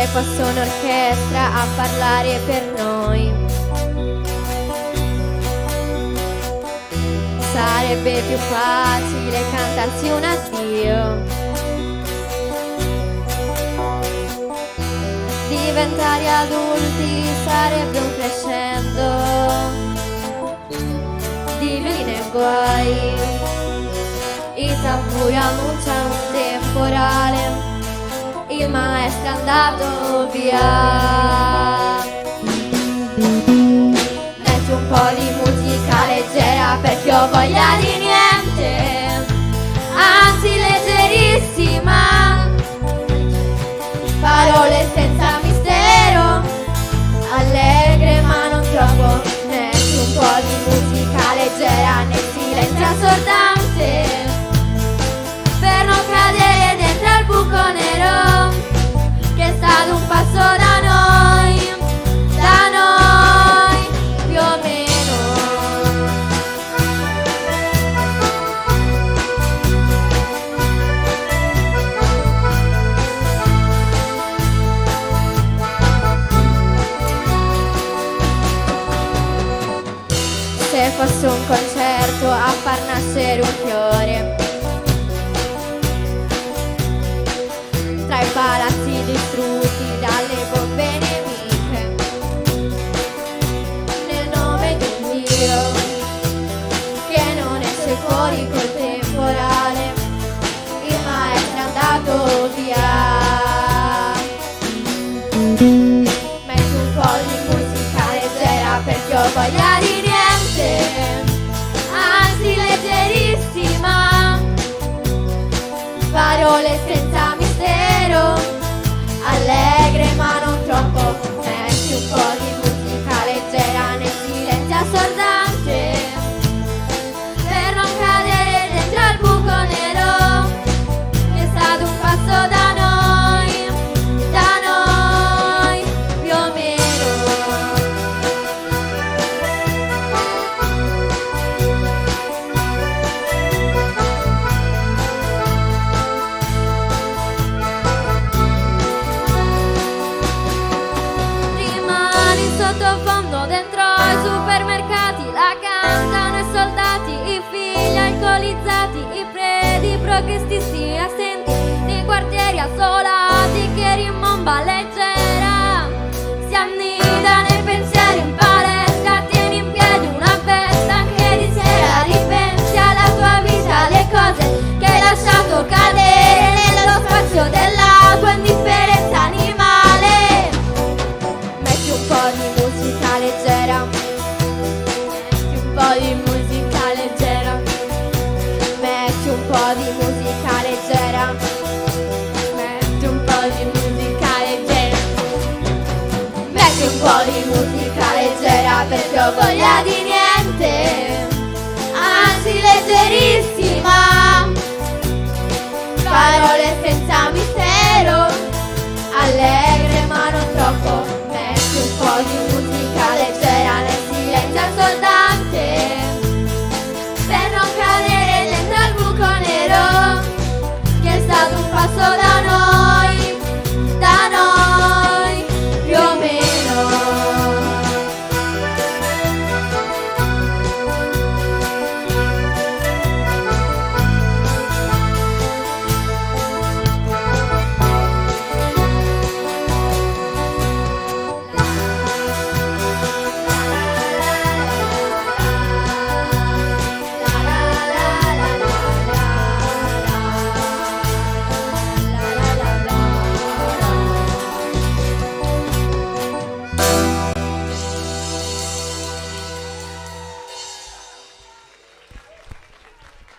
Se fosse un'orchestra a parlare per noi, sarebbe più facile cantarsi un addio. Diventare adulti sarebbe un crescendo di vine e guai. I tamburi annunciano un temporale, il maestro è andato via. Metti un po' di musica leggera perché ho voglia di niente, anzi leggerissima. Parole senza mistero, allegre ma non troppo. Metti un po' di musica leggera nel silenzio assordante, per non cadere dentro al buco nero che è stato un passo da noi più o meno. Se fosse un concerto a far nascere un fiore tra i palazzi distrutti dalle bombe nemiche, nel nome di un Dio che non esce fuori col temporale, il maestro è andato via. Metti un po' di musica leggera perché ho voglia di niente, anzi leggerissima. Parole senza mistero, allegre ma non troppo. Metti un po' di musica leggera nel silenzio assordante, per non cadere dentro al buco nero che è stato un passo da noi più o meno. Sottofondo dentro ai supermercati la cantano i soldati, i figli alcolizzati, i preti progressisti assenti, nei quartieri assolati che rimbomba leggera si annida nei pensieri. In palestra tieni in piedi una festa anche di sera, ripensi alla tua vita, alle cose che hai lasciato cadere nello spazio della tua indifferenza animale. Metti un po' di musica leggera, metti un po' di musica leggera, metti un po' di musica leggera, metti un po' di musica leggera, metti un po' di musica leggera perché ho voglia di niente, anzi leggerissima. Parole senza mistero,